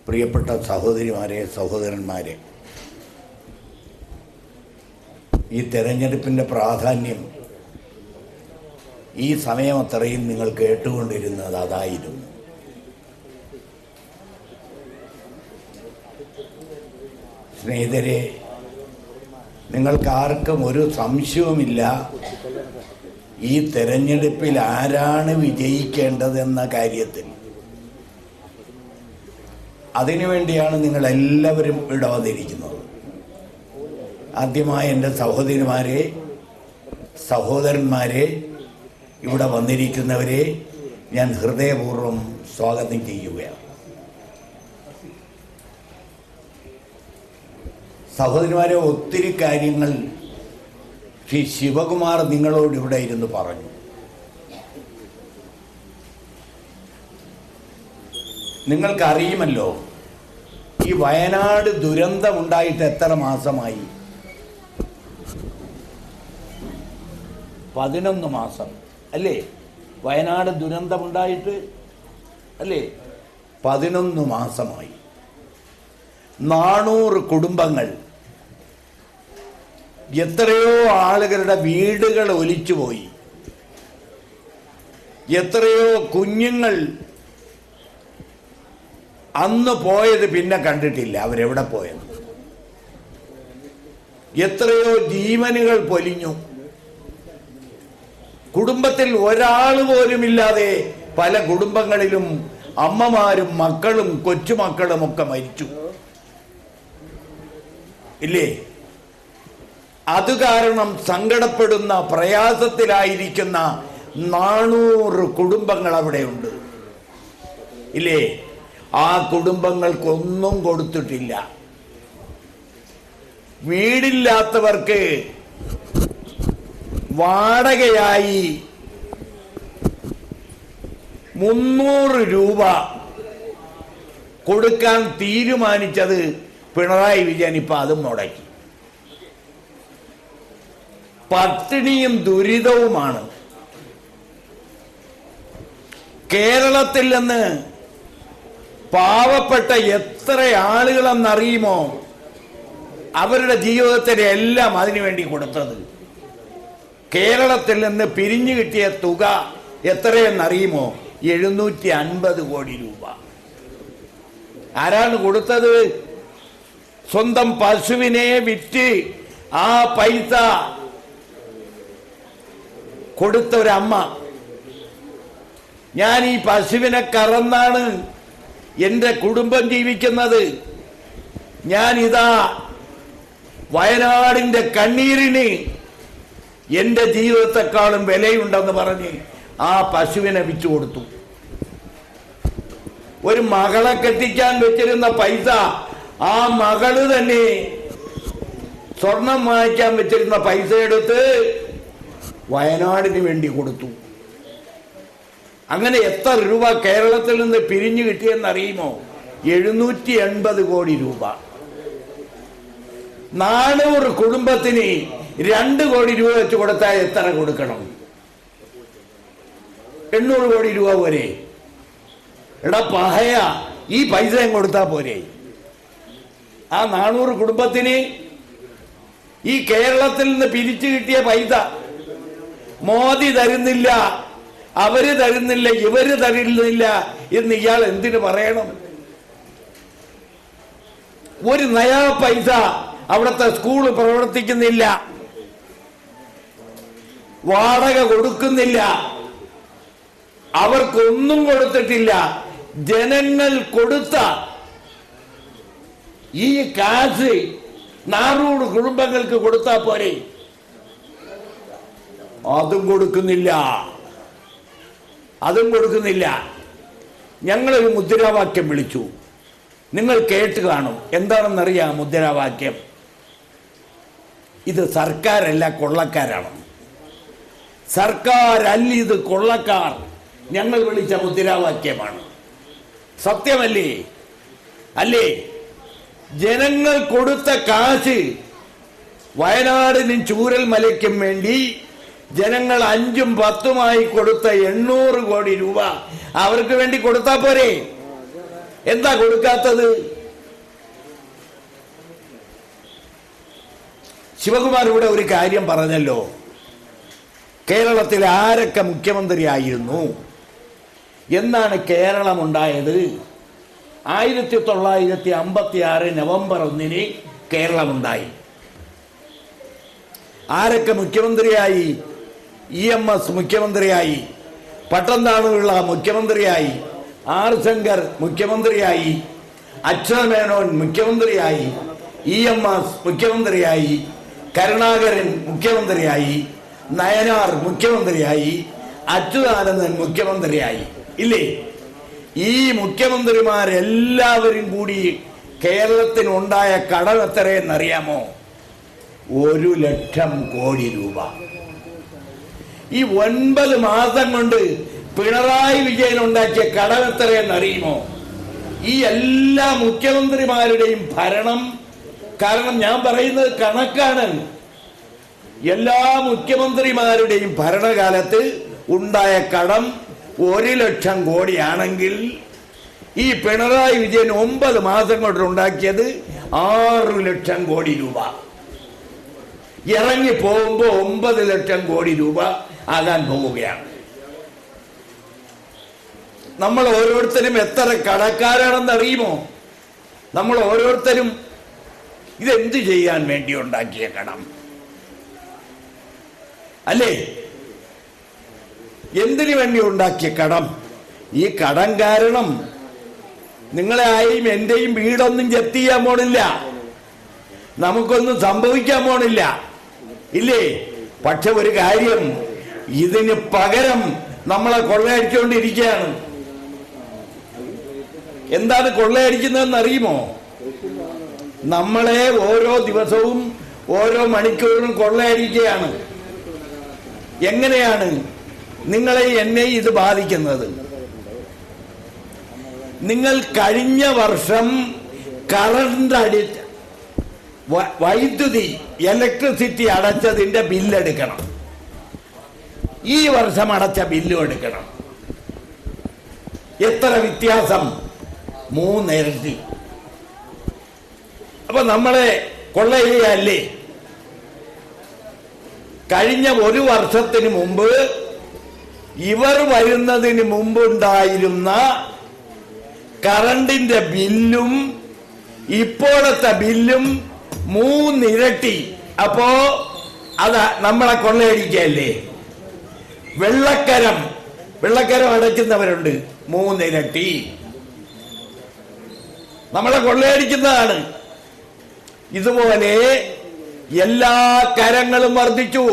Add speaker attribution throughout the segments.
Speaker 1: പ്രിയപ്പെട്ട സഹോദരിമാരെ, സഹോദരന്മാരെ, ഈ തെരഞ്ഞെടുപ്പിൻ്റെ പ്രാധാന്യം ഈ സമയം അത്രയും നിങ്ങൾ കേട്ടുകൊണ്ടിരുന്നത് അതായിരുന്നു. സ്നേഹിതരെ, നിങ്ങൾക്കാർക്കും ഒരു സംശയവുമില്ല ഈ തെരഞ്ഞെടുപ്പിൽ ആരാണ് വിജയിക്കേണ്ടതെന്ന കാര്യത്തിൽ. അതിനുവേണ്ടിയാണ് നിങ്ങളെല്ലാവരും ഇവിടെ വന്നിരിക്കുന്നത്. ആദ്യമായി എൻ്റെ സഹോദരിമാരെ, സഹോദരന്മാരെ, ഇവിടെ വന്നിരിക്കുന്നവരെ ഞാൻ ഹൃദയപൂർവ്വം സ്വാഗതം ചെയ്യുകയാണ്. സഹോദരിമാരെ, ഒത്തിരി കാര്യങ്ങൾ ശ്രീ ശിവകുമാർ നിങ്ങളോട് ഇവിടെ ഇരുന്ന് പറഞ്ഞു. നിങ്ങൾക്കറിയുമല്ലോ, ഈ വയനാട് ദുരന്തമുണ്ടായിട്ട് എത്ര മാസമായി? 11 മാസം അല്ലേ? വയനാട് ദുരന്തമുണ്ടായിട്ട് അല്ലേ? 11 മാസമായി. 400 കുടുംബങ്ങൾ, എത്രയോ ആളുകളുടെ വീടുകൾ ഒലിച്ചുപോയി, എത്രയോ കുഞ്ഞുങ്ങൾ അന്ന് പോയത് പിന്നെ കണ്ടിട്ടില്ല, അവരെവിടെ പോയത്. എത്രയോ ജീവനുകൾ പൊലിഞ്ഞു. കുടുംബത്തിൽ ഒരാൾ പോലുമില്ലാതെ പല കുടുംബങ്ങളിലും അമ്മമാരും മക്കളും കൊച്ചുമക്കളും ഒക്കെ മരിച്ചു ഇല്ലേ? അത് കാരണം സങ്കടപ്പെടുന്ന, പ്രയാസത്തിലായിരിക്കുന്ന 400 കുടുംബങ്ങൾ അവിടെയുണ്ട് ഇല്ലേ? ആ കുടുംബങ്ങൾക്കൊന്നും കൊടുത്തിട്ടില്ല. വീടില്ലാത്തവർക്ക് വാടകയായി 300 രൂപ കൊടുക്കാൻ തീരുമാനിച്ചത് പിണറായി വിജയൻ ഇപ്പം അതും മുടക്കി. പട്ടിണിയും ദുരിതവുമാണ്. കേരളത്തിൽ നിന്ന് പാവപ്പെട്ട എത്ര ആളുകളെന്നറിയുമോ അവരുടെ ജീവിതത്തിലെ എല്ലാം അതിനുവേണ്ടി കൊടുത്തത്? കേരളത്തിൽ നിന്ന് പിരിഞ്ഞു കിട്ടിയ തുക എത്രയെന്നറിയുമോ? 750 കോടി രൂപ. ആരാണ് കൊടുത്തത്? സ്വന്തം പശുവിനെ വിറ്റ് ആ പൈസ കൊടുത്ത ഒരമ്മ. ഞാൻ ഈ പശുവിനെ കറന്നാണ് എൻ്റെ കുടുംബം ജീവിക്കുന്നത്. ഞാനിതാ വയനാടിൻ്റെ കണ്ണീരിന് എൻ്റെ ജീവിതത്തെക്കാളും വിലയുണ്ടെന്ന് പറഞ്ഞ് ആ പശുവിനെ വിറ്റു കൊടുത്തു. ഒരു മകളെ കെട്ടിക്കാൻ വെച്ചിരുന്ന പൈസ ആ മകള് തന്നെ സ്വർണം വാങ്ങിക്കാൻ വെച്ചിരുന്ന പൈസ എടുത്ത് വയനാടിന് വേണ്ടി കൊടുത്തു. അങ്ങനെ എത്ര രൂപ കേരളത്തിൽ നിന്ന് പിരിഞ്ഞു കിട്ടിയെന്നറിയുമോ? 780 കോടി രൂപ. 400 കുടുംബത്തിന് 2 കോടി രൂപ വെച്ച് കൊടുത്താൽ എത്ര കൊടുക്കണം? 800 കോടി രൂപ പോരെ? എടാ പഹയ, ഈ പൈസ കൊടുത്താൽ പോരെ? ആ 400 കുടുംബത്തിന് ഈ കേരളത്തിൽ നിന്ന് പിരിച്ചു കിട്ടിയ പൈസ മോദി തരുന്നില്ല, അവര് തരുന്നില്ല, ഇവര് തരുന്നില്ല എന്ന് ഇയാൾ എന്തിനു പറയണം? ഒരു നയാ പൈസ അവിടുത്തെ സ്കൂൾ പ്രവർത്തിക്കുന്നില്ല, വാടക കൊടുക്കുന്നില്ല, അവർക്കൊന്നും കൊടുത്തിട്ടില്ല. ജനങ്ങൾ കൊടുത്ത ഈ കാശ് 400 കുടുംബങ്ങൾക്ക് കൊടുത്താൽ പോരെ? അതും കൊടുക്കുന്നില്ല, അതും കൊടുക്കുന്നില്ല. ഞങ്ങളൊരു മുദ്രാവാക്യം വിളിച്ചു, നിങ്ങൾ കേട്ട് കാണും. എന്താണെന്നറിയാം മുദ്രാവാക്യം? ഇത് സർക്കാരല്ല, കൊള്ളക്കാരാണ്. സർക്കാരല്ല, ഇത് കൊള്ളക്കാർ. ഞങ്ങൾ വിളിച്ച മുദ്രാവാക്യമാണ്. സത്യമല്ലേ? അല്ലേ? ജനങ്ങൾ കൊടുത്ത കാശ് വയനാടിനും ചൂരൽമലയ്ക്കും വേണ്ടി ജനങ്ങൾ 5ഉം 10ഉമായി കൊടുത്ത 800 കോടി രൂപ അവർക്ക് വേണ്ടി കൊടുത്താൽ പോരെ? എന്താ കൊടുക്കാത്തത്? ശിവകുമാർ ഇവിടെ ഒരു കാര്യം പറഞ്ഞല്ലോ, കേരളത്തിൽ ആരൊക്കെ മുഖ്യമന്ത്രിയായിരുന്നു, എന്നാണ് കേരളം ഉണ്ടായത്? 1956 നവംബർ 1 കേരളമുണ്ടായി. ആരൊക്കെ മുഖ്യമന്ത്രിയായി? EMS മുഖ്യമന്ത്രിയായി, പട്ടംതാണുള്ള മുഖ്യമന്ത്രിയായി, ആർ ശങ്കർ മുഖ്യമന്ത്രിയായി, അച്യുതമേനോൻ മുഖ്യമന്ത്രിയായി, EMS മുഖ്യമന്ത്രിയായി, കരുണാകരൻ മുഖ്യമന്ത്രിയായി, നയനാർ മുഖ്യമന്ത്രിയായി, അച്യുതാനന്ദൻ മുഖ്യമന്ത്രിയായി. ഇല്ലേ? ഈ മുഖ്യമന്ത്രിമാരെല്ലാവരും കൂടി കേരളത്തിനുണ്ടായ കടം എത്രയെന്നറിയാമോ? 1,00,000 കോടി രൂപ. ഈ 9 മാസം കൊണ്ട് പിണറായി വിജയൻ ഉണ്ടാക്കിയ കടം എത്രയെന്നറിയുമോ? ഈ എല്ലാ മുഖ്യമന്ത്രിമാരുടെയും ഭരണം, കാരണം ഞാൻ പറയുന്നത് കണക്കാണ്, എല്ലാ മുഖ്യമന്ത്രിമാരുടെയും ഭരണകാലത്ത് ഉണ്ടായ കടം 1,00,000 കോടിയാണെങ്കിൽ ഈ പിണറായി വിജയൻ 9 മാസം കൊണ്ട് ഉണ്ടാക്കിയത് 6,00,000 കോടി രൂപ. ഇറങ്ങി പോകുമ്പോൾ 9,00,000 കോടി രൂപ ആകാൻ പോവുകയാണ്. നമ്മൾ ഓരോരുത്തരും എത്ര കടക്കാരാണെന്ന് അറിയുമോ? നമ്മൾ ഓരോരുത്തരും ഇതെന്ത് ചെയ്യാൻ വേണ്ടി ഉണ്ടാക്കിയ കടം അല്ലേ? എന്തിനു വേണ്ടി ഉണ്ടാക്കിയ കടം? ഈ കടം കാരണം നിങ്ങളെ ആയും എന്റെയും വീടൊന്നും ജപ്തി ചെയ്യാൻ പോണില്ല, നമുക്കൊന്നും സംഭവിക്കാൻ പോണില്ല, ഇല്ലേ? പക്ഷെ ഒരു കാര്യം, ഇതിന് പകരം നമ്മളെ കൊള്ളയടിച്ചുകൊണ്ടിരിക്കുകയാണ്. എന്താണ് കൊള്ളയടിക്കുന്നതെന്ന് അറിയുമോ? നമ്മളെ ഓരോ ദിവസവും ഓരോ മണിക്കൂറും കൊള്ളയടിക്കുകയാണ്. എങ്ങനെയാണ് നിങ്ങളെ എന്നെ ഇത് ബാധിക്കുന്നത്? നിങ്ങൾ കഴിഞ്ഞ വർഷം കറണ്ട് വൈദ്യുതി ഇലക്ട്രിസിറ്റി അടച്ചതിന്റെ ബില്ലെടുക്കണം, ഈ വർഷം അടച്ച ബില്ലും എടുക്കണം. എത്ര വ്യത്യാസം? 3 ഇരട്ടി. അപ്പൊ നമ്മളെ കൊള്ളയല്ലേ? കഴിഞ്ഞ 1 വർഷത്തിന് മുമ്പ് ഇവർ വരുന്നതിന് മുമ്പുണ്ടായിരുന്ന കറണ്ടിന്റെ ബില്ലും ഇപ്പോഴത്തെ ബില്ലും 3 ഇരട്ടി. അപ്പോ അത് നമ്മളെ കൊള്ളയടിക്കല്ലേ? വെള്ളക്കരം അടയ്ക്കുന്നവരുണ്ട്, 3 ഇരട്ടി. നമ്മളെ കൊള്ളയടിക്കുന്നതാണ്. ഇതുപോലെ എല്ലാ കരങ്ങളും വർദ്ധിച്ചു.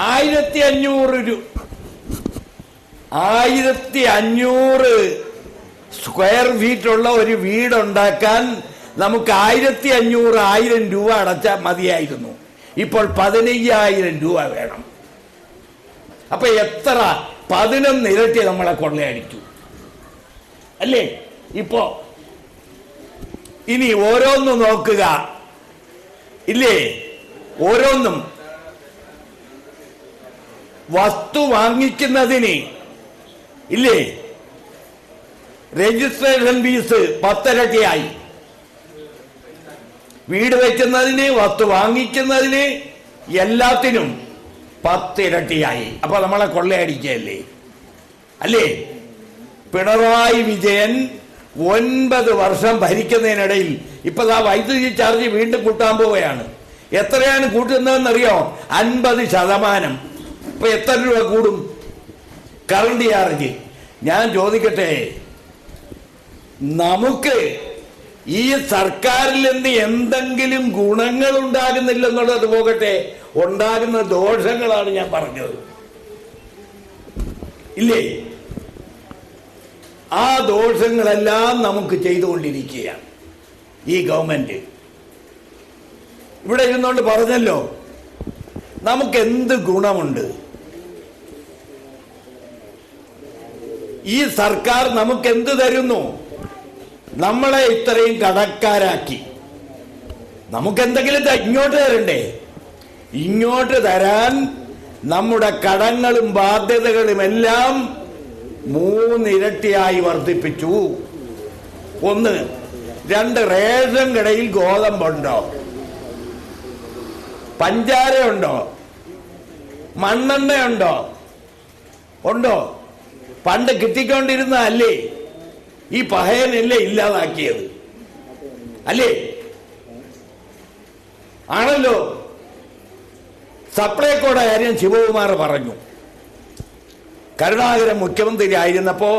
Speaker 1: 1500 സ്ക്വയർ ഫീറ്റ് ഉള്ള ഒരു വീടുണ്ടാക്കാൻ നമുക്ക് 1500-1000 രൂപ അടച്ചാൽ മതിയായിരുന്നു. ഇപ്പോൾ 15,000 രൂപ വേണം. അപ്പൊ എത്ര? 11 ഇരട്ടി നമ്മളെ കൊള്ളയടിച്ചു അല്ലേ? ഇപ്പോ ഇനി ഓരോന്നും നോക്കുക, ഇല്ലേ? ഓരോന്നും വസ്തു വാങ്ങിക്കുന്നതിന്, ഇല്ലേ, രജിസ്ട്രേഷൻ ഫീസ് 10 ഇരട്ടിയായി. വീട് വയ്ക്കുന്നതിന്, വസ്തു വാങ്ങിക്കുന്നതിന്, എല്ലാത്തിനും 10 ഇരട്ടിയായി. അപ്പൊ നമ്മളെ കൊള്ളയടിക്കല്ലേ? അല്ലേ? പിണറായി വിജയൻ 9 വർഷം ഭരിക്കുന്നതിനിടയിൽ ഇപ്പൊ വൈദ്യുതി ചാർജ് വീണ്ടും കൂട്ടാൻ പോവുകയാണ്. എത്രയാണ് കൂട്ടുന്നതെന്നറിയോ? 50%. ഇപ്പൊ എത്ര രൂപ കൂടും കറണ്ട് ചാർജ്? ഞാൻ ചോദിക്കട്ടെ, നമുക്ക് ഈ സർക്കാരിൽ നിന്ന് എന്തെങ്കിലും ഗുണങ്ങൾ ഉണ്ടാകുന്നില്ലെന്നുള്ളത് പോകട്ടെ, ഉണ്ടാകുന്ന ദോഷങ്ങളാണ് ഞാൻ പറഞ്ഞത്, ഇല്ലേ? ആ ദോഷങ്ങളെല്ലാം നമുക്ക് ചെയ്തുകൊണ്ടിരിക്കുകയാണ് ഈ ഗവൺമെന്റ്. ഇവിടെ ഇരുന്നുകൊണ്ട് പറഞ്ഞല്ലോ, നമുക്ക് എന്ത് ഗുണമുണ്ട്? ഈ സർക്കാർ നമുക്ക് എന്ത് തരുന്നു? നമ്മളെ ഇത്രയും കടക്കാരാക്കി. നമുക്കെന്തെങ്കിലും ഇങ്ങോട്ട് തരണ്ടേ? ഇങ്ങോട്ട് തരാൻ നമ്മുടെ കടങ്ങളും ബാധ്യതകളും എല്ലാം 3 ഇരട്ടിയായി വർദ്ധിപ്പിച്ചു. ഒന്ന്. രണ്ട്, റേഷൻ കടയിൽ ഗോതമ്പുണ്ടോ? പഞ്ചാരയുണ്ടോ? മണ്ണെണ്ണയുണ്ടോ? ഉണ്ടോ? പണ്ട് കിട്ടിക്കൊണ്ടിരുന്ന അല്ലേ ഈ പഹയനല്ലേ ഇല്ലാതാക്കിയത്? അല്ലേ? ആണല്ലോ. സപ്ലൈകോയുടെ കാര്യം ശിവകുമാർ പറഞ്ഞു. കരുണാകരൻ മുഖ്യമന്ത്രി ആയിരുന്നപ്പോ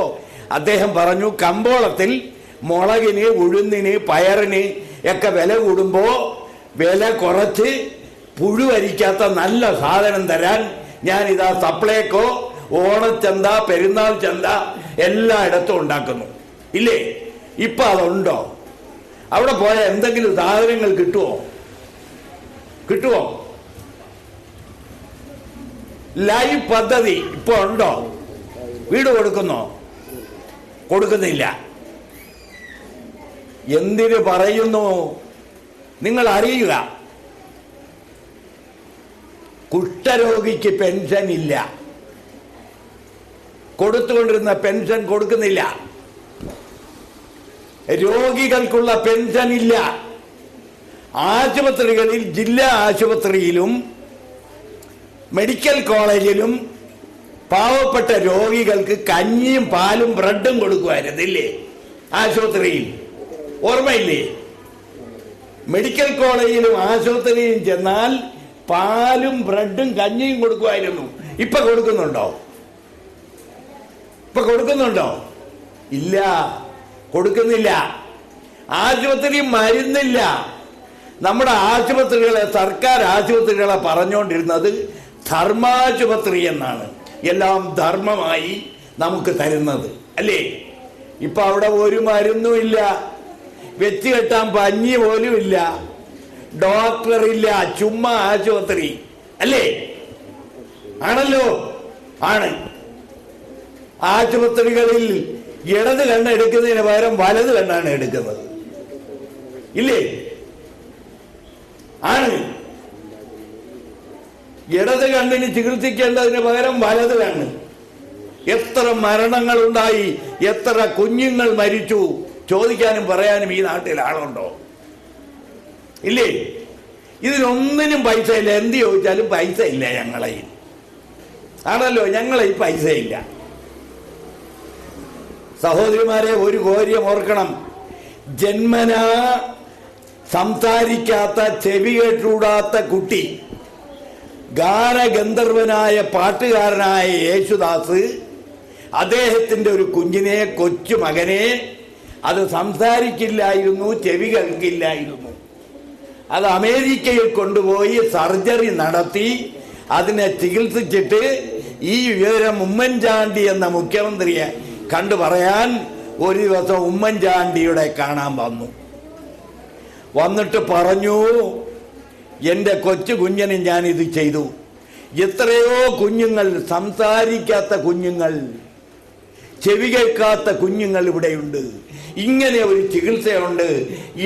Speaker 1: അദ്ദേഹം പറഞ്ഞു, കമ്പോളത്തിൽ മുളകിന്, ഉഴുന്നിന്, പയറിന് ഒക്കെ വില കൂടുമ്പോ വില കുറച്ച് പുഴുവരിക്കാത്ത നല്ല സാധനം തരാൻ ഞാനിതാ സപ്ലൈകോ ഓണച്ചന്ത, പെരുന്നാൾ ചന്ത എല്ലായിടത്തും ഉണ്ടാക്കുന്നു. ഇല്ലേ? ഇപ്പൊ അതുണ്ടോ? അവിടെ പോയ എന്തെങ്കിലും സാധനങ്ങൾ കിട്ടുമോ? കിട്ടുമോ? ലൈവ് പദ്ധതി ഇപ്പൊ ഉണ്ടോ? വീട് കൊടുക്കുന്നോ? കൊടുക്കുന്നില്ല. എന്തിനു പറയുന്നു? നിങ്ങൾ അറിയുക, കുഷ്ഠരോഗിക്ക് പെൻഷൻ ഇല്ല. കൊടുത്തുകൊണ്ടിരുന്ന പെൻഷൻ കൊടുക്കുന്നില്ല. രോഗികൾക്കുള്ള പെൻഷൻ ഇല്ല. ആശുപത്രികളിൽ, ജില്ലാ ആശുപത്രിയിലും മെഡിക്കൽ കോളേജിലും പാവപ്പെട്ട രോഗികൾക്ക് കഞ്ഞിയും പാലും ബ്രെഡും കൊടുക്കുമായിരുന്നില്ലേ? ആശുപത്രിയിൽ ഓർമ്മയില്ലേ? മെഡിക്കൽ കോളേജിലും ആശുപത്രിയിലും ചെന്നാൽ പാലും ബ്രെഡും കഞ്ഞിയും കൊടുക്കുമായിരുന്നു. ഇപ്പൊ കൊടുക്കുന്നുണ്ടോ? ഇപ്പൊ കൊടുക്കുന്നുണ്ടോ? ഇല്ല, കൊടുക്കുന്നില്ല. ആശുപത്രി മരുന്നില്ല. നമ്മുടെ ആശുപത്രികളെ, സർക്കാർ ആശുപത്രികളെ പറഞ്ഞുകൊണ്ടിരുന്നത് ധർമാശുപത്രി എന്നാണ്. എല്ലാം ധർമ്മമായി നമുക്ക് തരുന്നത് അല്ലേ? ഇപ്പൊ അവിടെ ഒരു മരുന്നും ഇല്ല, വെച്ച് കെട്ടാൻ പഞ്ഞി പോലും ഇല്ല, ഡോക്ടറില്ല, ചുമ്മാ ആശുപത്രി അല്ലേ? ആണല്ലോ, ആണ്. ആശുപത്രികളിൽ ഇടത് കണ്ണ് എടുക്കുന്നതിന് പകരം വലത് കണ്ണാണ് എടുക്കുന്നത്. ഇല്ലേ? ആണ്. ഇടത് കണ്ണിന് ചികിത്സിക്കേണ്ടതിന് പകരം വലത് കണ്ണ്. എത്ര മരണങ്ങൾ ഉണ്ടായി, എത്ര കുഞ്ഞുങ്ങൾ മരിച്ചു, ചോദിക്കാനും പറയാനും ഈ നാട്ടിൽ ആളുണ്ടോ? ഇല്ലേ? ഇതിനൊന്നിനും പൈസ ഇല്ല. എന്ത് ചോദിച്ചാലും പൈസ ഇല്ല ഞങ്ങളെ. ആണല്ലോ, ഞങ്ങളെ ഈ പൈസ ഇല്ല. സഹോദരിമാരെ, ഒരു കാര്യം ഓർക്കണം. ജന്മനാ സംസാരിക്കാത്ത, ചെവി കേട്ടൂടാത്ത കുട്ടി, ഗാനഗന്ധർവനായ പാട്ടുകാരനായ യേശുദാസ് അദ്ദേഹത്തിന്റെ ഒരു കുഞ്ഞിനെ, കൊച്ചു മകനെ, അത് സംസാരിക്കില്ലായിരുന്നു, ചെവി കേൾക്കില്ലായിരുന്നു. അത് അമേരിക്കയിൽ കൊണ്ടുപോയി സർജറി നടത്തി അതിനെ ചികിത്സിച്ചിട്ട് ഈ വിവരം ഉമ്മൻചാണ്ടി എന്ന മുഖ്യമന്ത്രിയെ കണ്ടു പറയാൻ ഒരു ദിവസം ഉമ്മൻചാണ്ടിയുടെ കാണാൻ വന്നു. വന്നിട്ട് പറഞ്ഞു, എൻ്റെ കൊച്ചു കുഞ്ഞിന് ഞാൻ ഇത് ചെയ്തു. എത്രയോ കുഞ്ഞുങ്ങൾ, സംസാരിക്കാത്ത കുഞ്ഞുങ്ങൾ, ചെവി കേൾക്കാത്ത കുഞ്ഞുങ്ങൾ ഇവിടെയുണ്ട്. ഇങ്ങനെ ഒരു ചികിത്സയുണ്ട്,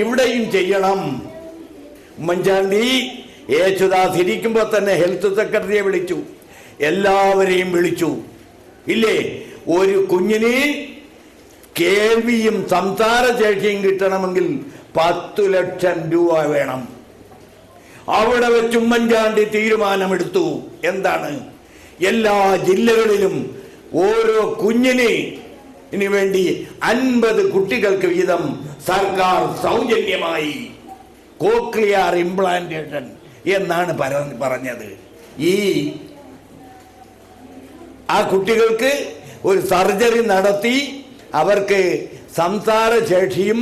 Speaker 1: ഇവിടെയും ചെയ്യണം. ഉമ്മൻചാണ്ടി യേശുദാസ് ഇരിക്കുമ്പോൾ തന്നെ ഹെൽത്ത് സെക്രട്ടറിയെ വിളിച്ചു, എല്ലാവരെയും വിളിച്ചു. ഇല്ലേ? ഒരു കുഞ്ഞിന് കേൾവിയും സംസാരശേഷിയും കിട്ടണമെങ്കിൽ 10 ലക്ഷം രൂപ വേണം. അവിടെ വെച്ച് ഉമ്മൻചാണ്ടി തീരുമാനമെടുത്തു. എന്താണ്? എല്ലാ ജില്ലകളിലും ഓരോ കുഞ്ഞിന് വേണ്ടി 50 കുട്ടികൾക്ക് വീതം സർക്കാർ സൗജന്യമായി കോക്ലിയർ ഇംപ്ലാന്റേഷൻ എന്നാണ് പറഞ്ഞത്. ആ കുട്ടികൾക്ക് ഒരു സർജറി നടത്തി അവർക്ക് സംസാരശേഷിയും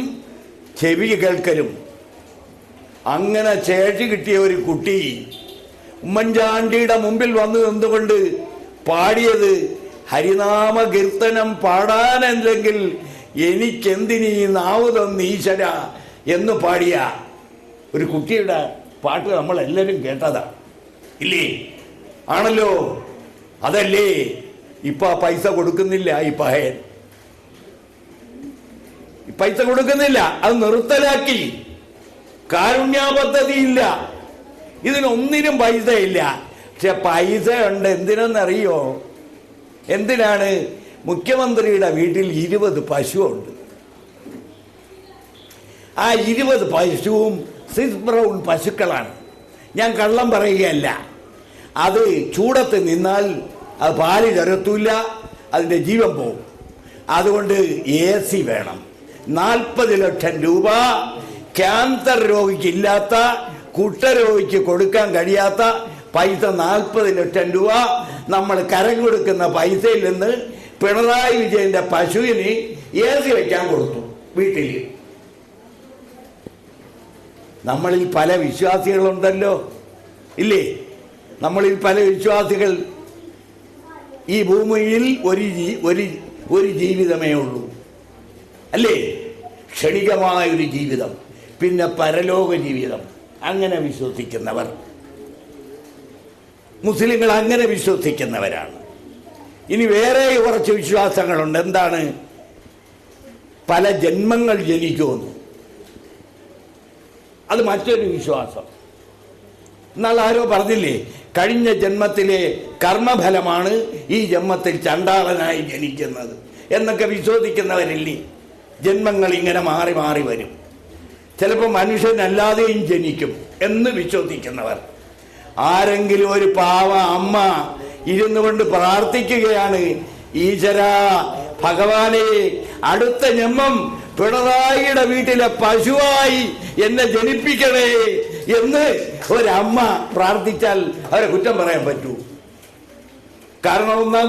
Speaker 1: ചെവി കേൾക്കലും. അങ്ങനെ ശേഷി കിട്ടിയ ഒരു കുട്ടി ഉമ്മൻചാണ്ടിയുടെ മുമ്പിൽ വന്നു നിന്നുകൊണ്ട് പാടിയത്, ഹരിനാമ കീർത്തനം പാടാനെങ്കിൽ എനിക്കെന്തിനീ നാവ് തന്നീശ്വര എന്ന് പാടിയ ഒരു കുട്ടിയുടെ പാട്ട് നമ്മൾ എല്ലാവരും കേട്ടതാ. ഇല്ലേ? ആണല്ലോ. അതല്ലേ ഇപ്പൊ പൈസ കൊടുക്കുന്നില്ല. ഈ പഹയൻ പൈസ കൊടുക്കുന്നില്ല, അത് നിർത്തലാക്കി. കാരുണ്യ പദ്ധതിയില്ല, ഇതിനൊന്നിനും പൈസ ഇല്ല. പക്ഷെ പൈസ ഉണ്ട്. എന്തിനെന്നറിയോ? എന്തിനാണ്? മുഖ്യമന്ത്രിയുടെ വീട്ടിൽ 20 പശുവുണ്ട്. ആ 20 പശുവും സ്വിസ് ബ്രൗൺ പശുക്കളാണ്. ഞാൻ കള്ളം പറയുകയല്ല. അത് ചൂടത്ത് നിന്നാൽ അത് പാല് ചുരത്തൂല്ല, അതിൻ്റെ ജീവൻ പോവും. അതുകൊണ്ട് AC വേണം. 40 ലക്ഷം രൂപ ക്യാൻസർ രോഗിക്കില്ലാത്ത, കുഷ്ഠരോഗിക്ക് കൊടുക്കാൻ കഴിയാത്ത പൈസ 40 ലക്ഷം രൂപ നമ്മൾ കരം കൊടുക്കുന്ന പൈസയിൽ നിന്ന് പിണറായി വിജയന്റെ പശുവിന് AC വയ്ക്കാൻ കൊടുത്തു വീട്ടിൽ. നമ്മളിൽ പല വിശ്വാസികളുണ്ടല്ലോ, ഇല്ലേ? നമ്മളിൽ പല വിശ്വാസികൾ. ഈ ഭൂമിയിൽ ഒരു ജീവിതമേ ഉള്ളൂ, അല്ലേ? ക്ഷണികമായൊരു ജീവിതം, പിന്നെ പരലോക ജീവിതം. അങ്ങനെ വിശ്വസിക്കുന്നവർ മുസ്ലിങ്ങൾ അങ്ങനെ വിശ്വസിക്കുന്നവരാണ്. ഇനി വേറെ കുറച്ച് വിശ്വാസങ്ങളുണ്ട്. എന്താണ്? പല ജന്മങ്ങൾ ജനിക്കുമെന്ന്. അത് മറ്റൊരു വിശ്വാസം. എന്നാൽ ആരോ പറഞ്ഞില്ലേ, കഴിഞ്ഞ ജന്മത്തിലെ കർമ്മഫലമാണ് ഈ ജന്മത്തിൽ ചണ്ടാളനായി ജനിക്കുന്നത് എന്നൊക്കെ വിശ്വസിക്കുന്നവരില്ലേ? ജന്മങ്ങൾ ഇങ്ങനെ മാറി മാറി വരും. ചിലപ്പോൾ മനുഷ്യനല്ലാതെയും ജനിക്കും എന്ന് വിശ്വസിക്കുന്നവർ. ആരെങ്കിലും ഒരു പാവ അമ്മ ഇരുന്നു കൊണ്ട് പ്രാർത്ഥിക്കുകയാണ്, ഈശ്വരാ ഭഗവാനെ, അടുത്ത ജന്മം പിണറായിയുടെ വീട്ടിലെ പശുവായി എന്നെ ജനിപ്പിക്കണേ എന്ന് ഒരമ്മ പ്രാർത്ഥിച്ചാൽ അവരെ കുറ്റം പറയാൻ പറ്റൂ? കാരണം ഒന്നാം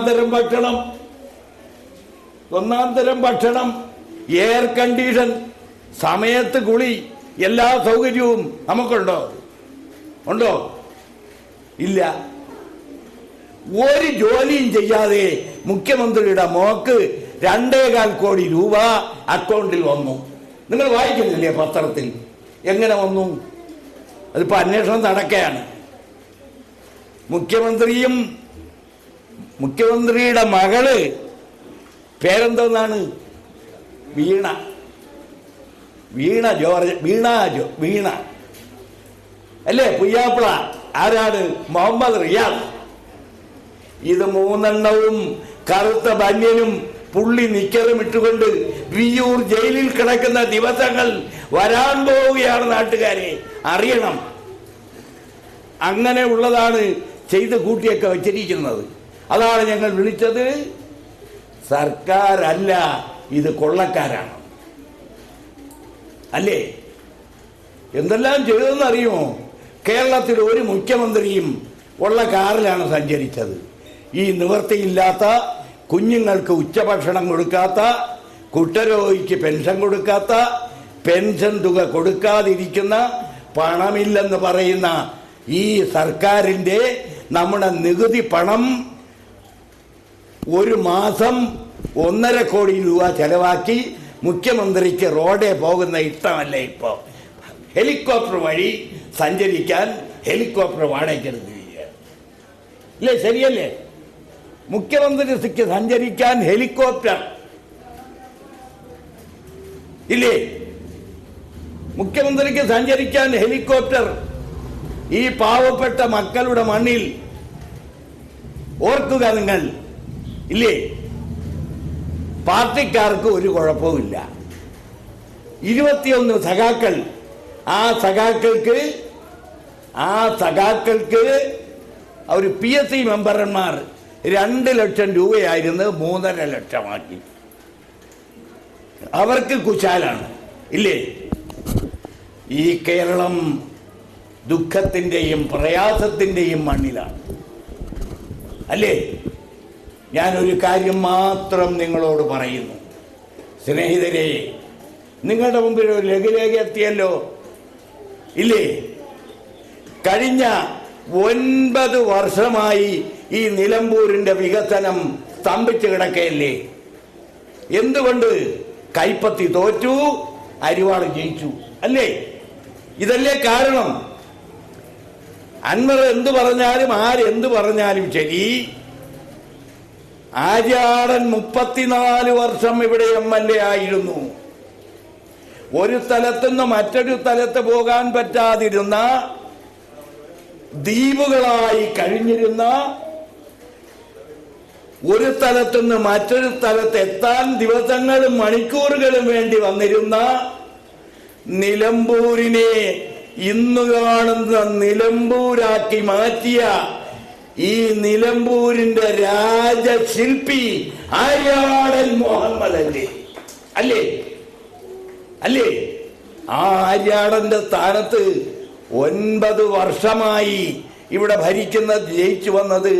Speaker 1: തരം ഭക്ഷണം, എയർ കണ്ടീഷൻ, സമയത്ത് കുളി, എല്ലാ സൗകര്യവും നമുക്കുണ്ടോ? ഉണ്ടോ? ഇല്ല. ഒരു ജോലിയും ചെയ്യാതെ മുഖ്യമന്ത്രിയുടെ മോക്ക് 2.25 കോടി രൂപ അക്കൗണ്ടിൽ വന്നു. നിങ്ങൾ വായിക്കുന്നില്ലേ പത്രത്തിൽ? എങ്ങനെ വന്നു? അതിപ്പോ അന്വേഷണം നടക്കുകയാണ്. മുഖ്യമന്ത്രിയുടെ മകള് പേരെന്തോന്നാണ്? വീണ അല്ലേ? പുയ്യാപ്പിള ആരാണ്? മുഹമ്മദ് റിയാസ്. ഇത് 3 കറുത്ത ബന്യനും പുള്ളി നിക്കറും ഇട്ടുകൊണ്ട് വിയ്യൂർ ജയിലിൽ കിടക്കുന്ന ദിവസങ്ങൾ വരാൻ പോവുകയാണ്. നാട്ടുകാരെ അറിയണം. അങ്ങനെ ഉള്ളതാണ് ചെയ്ത് കൂട്ടിയൊക്കെ വെച്ചിരിക്കുന്നത്. അതാണ് ഞങ്ങൾ വിളിച്ചത് സർക്കാരല്ല, ഇത് കൊള്ളക്കാരാണ്. അല്ലേ? എന്തെല്ലാം ചെയ്തതെന്ന് അറിയുമോ? കേരളത്തിൽ ഒരു മുഖ്യമന്ത്രിയും ഉള്ള കാറിലാണ് സഞ്ചരിച്ചത്. ഈ നിവൃത്തിയില്ലാത്ത, കുഞ്ഞുങ്ങൾക്ക് ഉച്ചഭക്ഷണം കൊടുക്കാത്ത, കുഷ്ഠരോഗിക്ക് പെൻഷൻ കൊടുക്കാത്ത, പെൻഷൻ തുക കൊടുക്കാതിരിക്കുന്ന, പണമില്ലെന്ന് പറയുന്ന ഈ സർക്കാരിൻ്റെ നമ്മുടെ നികുതി പണം ഒരു മാസം 1.5 കോടി രൂപ ചെലവാക്കി മുഖ്യമന്ത്രിക്ക് റോഡേ പോകുന്ന ഇഷ്ടമല്ലേ? ഇപ്പോൾ ഹെലികോപ്റ്റർ വഴി സഞ്ചരിക്കാൻ ഹെലികോപ്റ്റർ വാടകയ്ക്കെടുക്കുകയാണ്. ഇല്ലേ? ശരിയല്ലേ? മുഖ്യമന്ത്രിക്ക് സഞ്ചരിക്കാൻ ഹെലികോപ്റ്റർ ഇല്ലേ? മുഖ്യമന്ത്രിക്ക് സഞ്ചരിക്കാൻ ഹെലികോപ്റ്റർ ഈ പാവപ്പെട്ട മക്കളുടെ മണ്ണിൽ ഓർക്കുക നിങ്ങൾ, ഇല്ലേ? പാർട്ടിക്കാർക്ക് ഒരു കുഴപ്പവുമില്ല. 21 സഖാക്കൾ. ആ സഖാക്കൾക്ക് ഒരു PSC മെമ്പർമാർ 2 ലക്ഷം രൂപയായിരുന്നു 3.5 ലക്ഷമാക്കി. അവർക്ക് കുശാലാണ്, ഇല്ലേ? ഈ കേരളം ദുഃഖത്തിൻ്റെയും പ്രയാസത്തിൻ്റെയും മണ്ണിലാണ്, അല്ലേ? ഞാനൊരു കാര്യം മാത്രം നിങ്ങളോട് പറയുന്നു സ്നേഹിതരെ. നിങ്ങളുടെ മുമ്പിൽ ഒരു ലഘുലേഖ എത്തിയല്ലോ, ഇല്ലേ? കഴിഞ്ഞ 9 വർഷമായി ഈ നിലമ്പൂരിന്റെ വികസനം സ്തംഭിച്ചു കിടക്കയല്ലേ? എന്തുകൊണ്ട്? കൈപ്പത്തി തോറ്റു, അരിവാൾ ജയിച്ചു, അല്ലേ? ഇതല്ലേ കാരണം? അൻവർ എന്തു പറഞ്ഞാലും ആരെന്തു പറഞ്ഞാലും ശരി, ആര്യാടൻ 34 വർഷം ഇവിടെ MLA ആയിരുന്നു. ഒരു സ്ഥലത്തുനിന്ന് മറ്റൊരു സ്ഥലത്ത് പോകാൻ പറ്റാതിരുന്ന, ദ്വീപുകളായി കഴിഞ്ഞിരുന്ന, ഒരു സ്ഥലത്തുനിന്ന് മറ്റൊരു സ്ഥലത്ത് എത്താൻ ദിവസങ്ങളും മണിക്കൂറുകളും വേണ്ടി വന്നിരുന്ന നിലമ്പൂരിനെ ഇന്ന് കാണുന്ന നിലമ്പൂരാക്കി മാറ്റിയ ഈ നിലമ്പൂരിന്റെ രാജശില്പി ആര്യാടൻ മുഹമ്മദ് അല്ലേ? അല്ലേ? ആ ആര്യാടന്റെ സ്ഥാനത്ത് 9 വർഷമായി ഇവിടെ ഭരിക്കുന്ന ജയിച്ചു വന്നത്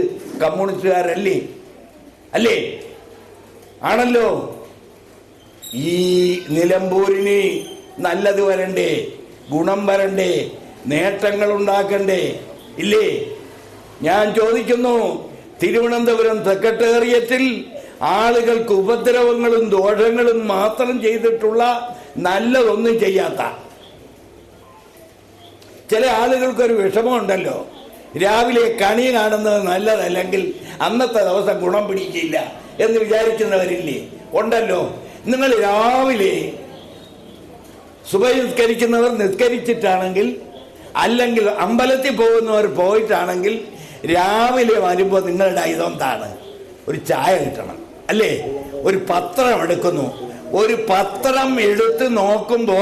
Speaker 1: കമ്മ്യൂണിസ്റ്റുകാരല്ലേ? അല്ലേ? ആണല്ലോ. ഈ നിലമ്പൂരിന് നല്ലത് വരണ്ടേ, ഗുണം വരണ്ടേ, നേട്ടങ്ങൾ ഉണ്ടാക്കണ്ടേ? ഇല്ലേ? ഞാൻ ചോദിക്കുന്നു, തിരുവനന്തപുരം സെക്രട്ടേറിയറ്റിൽ ആളുകൾക്ക് ഉപദ്രവങ്ങളും ദോഷങ്ങളും മാത്രം ചെയ്തിട്ടുള്ള നല്ലതൊന്നും ചെയ്യാത്ത ചില ആളുകൾക്കൊരു വിഷമമുണ്ടല്ലോ, രാവിലെ കണി കാണുന്നത് നല്ലതല്ലെങ്കിൽ അന്നത്തെ ദിവസം ഗുണം പിടിക്കില്ല എന്ന് വിചാരിക്കുന്നവരില്ലേ? ഉണ്ടല്ലോ. നിങ്ങൾ രാവിലെ സുബഹി നിസ്കരിക്കുന്നവർ നിസ്കരിച്ചിട്ടാണെങ്കിൽ, അല്ലെങ്കിൽ അമ്പലത്തിൽ പോകുന്നവർ പോയിട്ടാണെങ്കിൽ, രാവിലെ വരുമ്പോൾ നിങ്ങളുടെ ഇതെന്താണ്? ഒരു ചായ കിട്ടണം, അല്ലേ? ഒരു പത്രം എടുക്കുന്നു. ഒരു പത്രം എടുത്ത് നോക്കുമ്പോ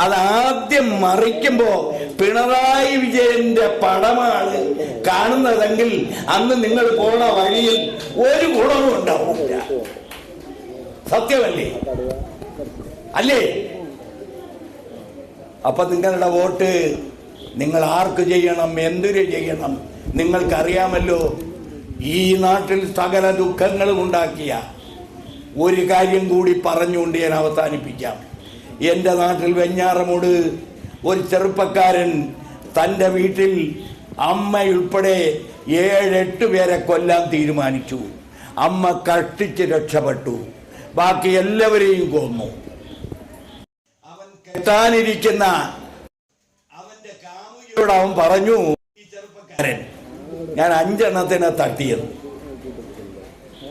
Speaker 1: അതാദ്യം മറിക്കുമ്പോ പിണറായി വിജയന്റെ പടമാണ് കാണുന്നതെങ്കിൽ അന്ന് നിങ്ങൾ പോണ വഴിയിൽ ഒരു ഗുണവും ഉണ്ടാവില്ല. സത്യമല്ലേ? അല്ലേ? അപ്പൊ നിങ്ങളുടെ വോട്ട് നിങ്ങൾ ആർക്ക് ചെയ്യണം, എന്തിനു ചെയ്യണം? നിങ്ങൾക്കറിയാമല്ലോ. ഈ നാട്ടിൽ സകല ദുഃഖങ്ങളും ഉണ്ടാക്കിയ ഒരു കാര്യം കൂടി പറഞ്ഞുകൊണ്ട് ഞാൻ അവസാനിപ്പിക്കാം. എൻ്റെ നാട്ടിൽ വെഞ്ഞാറമൂട് ഒരു ചെറുപ്പക്കാരൻ തൻ്റെ വീട്ടിൽ അമ്മയുൾപ്പെടെ 7-8 പേരെ കൊല്ലാൻ തീരുമാനിച്ചു. അമ്മ കഷ്ടിച്ച് രക്ഷപ്പെട്ടു, ബാക്കി എല്ലാവരെയും കൊന്നു. അവൻ കെട്ടാനിരിക്കുന്ന അവന്റെ കാമുകിയോട് അവൻ പറഞ്ഞു, ഈ ചെറുപ്പക്കാരൻ, ഞാൻ 5 എണ്ണത്തിനെ തട്ടിയത്.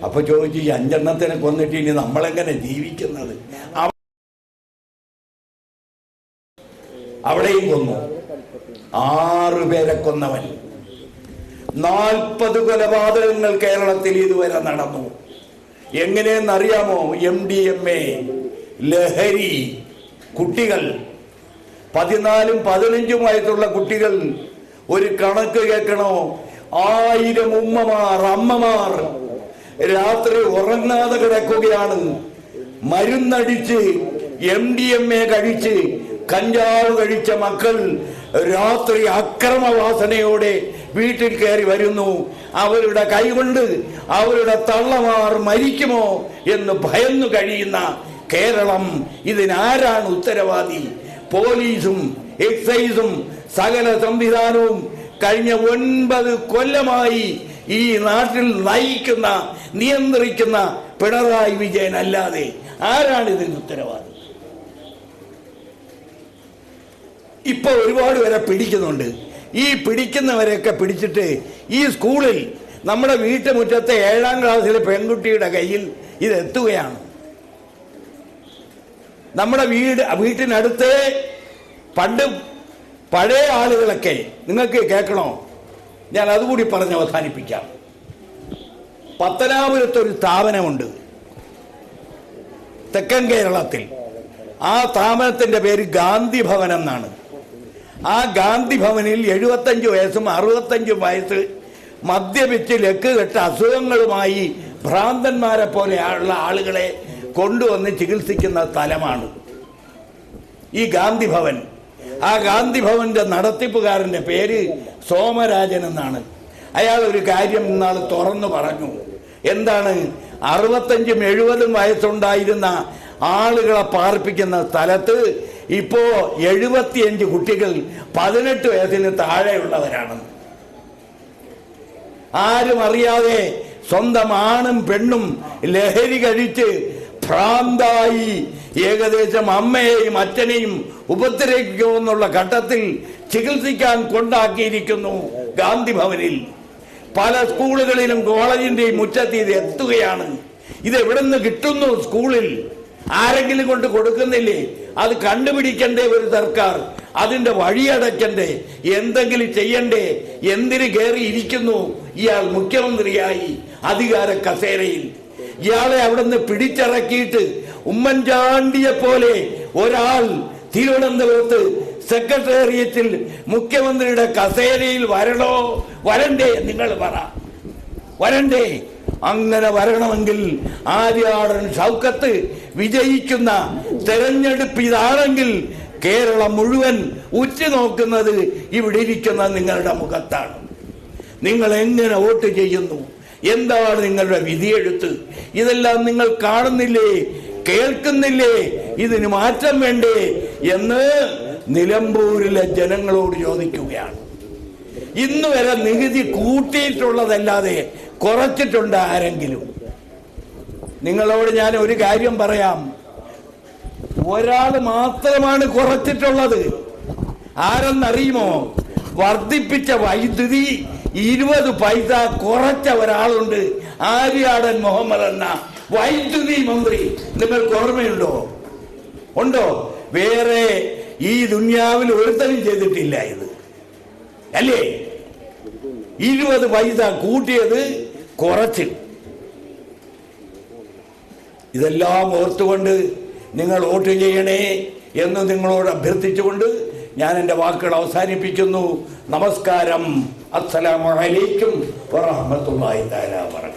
Speaker 1: അപ്പൊ ചോദിച്ചു, ഈ 5 എണ്ണത്തിനെ കൊന്നിട്ട് ഇനി നമ്മളെങ്ങനെ ജീവിക്കുന്നത്? അവിടെയും കൊന്നു. 6 പേരെ കൊന്നവൻ. 40 കൊലപാതകങ്ങൾ കേരളത്തിൽ ഇതുവരെ നടന്നു. എങ്ങനെയെന്നറിയാമോ? MDMA, ലഹരി, കുട്ടികൾ 14 15 വയസ്സുള്ള കുട്ടികൾ. ഒരു കണക്ക് കേൾക്കണോ? 1000 ഉമ്മമാർ, അമ്മമാർ രാത്രി ഉറങ്ങാതെ കിടക്കുകയാണ്. മരുന്നടിച്ച്, MDMA കഴിച്ച്, കഞ്ചാവ് കഴിച്ച മക്കൾ രാത്രി അക്രമവാസനയോടെ വീട്ടിൽ കയറി വരുന്നു. അവരുടെ കൈകൊണ്ട് അവരുടെ തള്ളമാർ മരിക്കുമോ എന്ന് ഭയന്നു കഴിയുന്ന കേരളം. ഇതിനാരാണ് ഉത്തരവാദി? പോലീസും എക്സൈസും സകല സംവിധാനവും കഴിഞ്ഞ 9 കൊല്ലമായി ഈ നാട്ടിൽ നയിക്കുന്ന, നിയന്ത്രിക്കുന്ന പിണറായി വിജയൻ അല്ലാതെ ആരാണ് ഇതിന് ഉത്തരവാദി? ഇപ്പൊ ഒരുപാട് പേരെ പിടിക്കുന്നുണ്ട്. ഈ പിടിക്കുന്നവരെയൊക്കെ പിടിച്ചിട്ട് ഈ സ്കൂളിൽ, നമ്മുടെ വീട്ടുമുറ്റത്തെ 7ാം ക്ലാസ്സിലെ പെൺകുട്ടിയുടെ കയ്യിൽ ഇതെത്തുകയാണ്. നമ്മുടെ വീട്ടിനടുത്ത് പണ്ട് പഴയ ആളുകളൊക്കെ, നിങ്ങൾക്ക് കേൾക്കണോ? ഞാൻ അതുകൂടി പറഞ്ഞ് അവസാനിപ്പിക്കാം. പത്തനാപുരത്തൊരു സ്ഥാപനമുണ്ട് തെക്കൻ കേരളത്തിൽ. ആ സ്ഥാപനത്തിന്റെ പേര് ഗാന്ധി ഭവൻ എന്നാണ്. ആ ഗാന്ധി ഭവനിൽ 75 വയസ്സും 65 വയസ്സ് മദ്യപിച്ച് ലക്ക് കെട്ട അസുഖങ്ങളുമായി ഭ്രാന്തന്മാരെ പോലെയുള്ള ആളുകളെ കൊണ്ടുവന്ന് ചികിത്സിക്കുന്ന സ്ഥലമാണ് ഈ ഗാന്ധി ഭവൻ. ആ ഗാന്ധി ഭവന്റെ നടത്തിപ്പുകാരന്റെ പേര് സോമരാജൻ എന്നാണ്. അയാൾ ഒരു കാര്യം ഇന്നാൾ തുറന്നു പറഞ്ഞു. എന്താണ്? 65 70 വയസ്സുണ്ടായിരുന്ന ആളുകളെ പാർപ്പിക്കുന്ന സ്ഥലത്ത് ഇപ്പോ 75 കുട്ടികൾ 18 വയസ്സിന് താഴെയുള്ളവരാണ്. ആരും അറിയാതെ സ്വന്തം ആണും പെണ്ണും ലഹരി കഴിച്ച് ഭ്രാന്തായി ഏകദേശം അമ്മയെയും അച്ഛനെയും ഉപദ്രവിക്കുമെന്നുള്ള ഘട്ടത്തിൽ ചികിത്സിക്കാൻ കൊണ്ടാക്കിയിരിക്കുന്നു ഗാന്ധി ഭവനിൽ. പല സ്കൂളുകളിലും കോളേജിന്റെയും മുറ്റത്ത് ഇത് എത്തുകയാണ്. ഇത് എവിടെ നിന്ന് കിട്ടുന്നു? സ്കൂളിൽ ആരെങ്കിലും കൊണ്ട് കൊടുക്കുന്നില്ലേ? അത് കണ്ടുപിടിക്കണ്ടേ ഒരു സർക്കാർ? അതിന്റെ വഴിയടയ്ക്കണ്ടേ? എന്തെങ്കിലും ചെയ്യണ്ടേ? എന്തിന് കയറി ഇരിക്കുന്നു ഇയാൾ മുഖ്യമന്ത്രിയായി അധികാര കസേരയിൽ? ഇയാളെ അവിടെ നിന്ന് പിടിച്ചിറക്കിയിട്ട് ഉമ്മൻചാണ്ടിയെ പോലെ ഒരാൾ തിരുവനന്തപുരത്ത് സെക്രട്ടേറിയറ്റിൽ മുഖ്യമന്ത്രിയുടെ കസേരയിൽ വരണോ വരണ്ടേ? നിങ്ങൾ പറ, വരണ്ടേ? അങ്ങനെ വരണമെങ്കിൽ ആര്യാടൻ ഷൗക്കത്ത് വിജയിക്കുന്ന തെരഞ്ഞെടുപ്പ് ഇതാണെങ്കിൽ കേരളം മുഴുവൻ ഉറ്റുനോക്കുന്നത് ഇവിടെ ഇരിക്കുന്ന നിങ്ങളുടെ മുഖത്താണ്. നിങ്ങൾ എങ്ങനെ വോട്ട് ചെയ്യുന്നു, എന്താണ് നിങ്ങളുടെ വിധിയെഴുത്ത്, ഇതെല്ലാം നിങ്ങൾ കാണുന്നില്ലേ, കേൾക്കുന്നില്ലേ? ഇതിന് മാറ്റം വേണ്ടേ എന്ന് നിലമ്പൂരിലെ ജനങ്ങളോട് ചോദിക്കുകയാണ്. ഇന്ന് വരെ നികുതി കൂട്ടിയിട്ടുള്ളതല്ലാതെ കുറച്ചിട്ടുണ്ട് ആരെങ്കിലും? നിങ്ങളോട് ഞാൻ ഒരു കാര്യം പറയാം, ഒരാൾ മാത്രമാണ് കുറച്ചിട്ടുള്ളത്. ആരെന്നറിയുമോ? വർദ്ധിപ്പിച്ച വൈദ്യുതി 20 പൈസ കുറച്ച ഒരാളുണ്ട്, ആര്യാടൻ മുഹമ്മദ് എന്ന വൈദ്യുതി മന്ത്രി. നിങ്ങൾക്ക് ഓർമ്മയുണ്ടോ? ഉണ്ടോ? വേറെ ഈ ദുനിയാവിൽ ഒരുത്തനും ചെയ്തിട്ടില്ല ഇത്, അല്ലേ? 20 പൈസ കൂട്ടിയത് കുറച്ച്. ഇതെല്ലാം ഓർത്തുകൊണ്ട് നിങ്ങൾ വോട്ട് ചെയ്യണേ എന്ന് നിങ്ങളോട് അഭ്യർത്ഥിച്ചുകൊണ്ട് ഞാൻ എൻ്റെ വാക്കുകൾ അവസാനിപ്പിക്കുന്നു. നമസ്കാരം. അസ്സലാമു അലൈക്കും വറഹ്മത്തുള്ളാഹി തആല വബറകാതുഹു.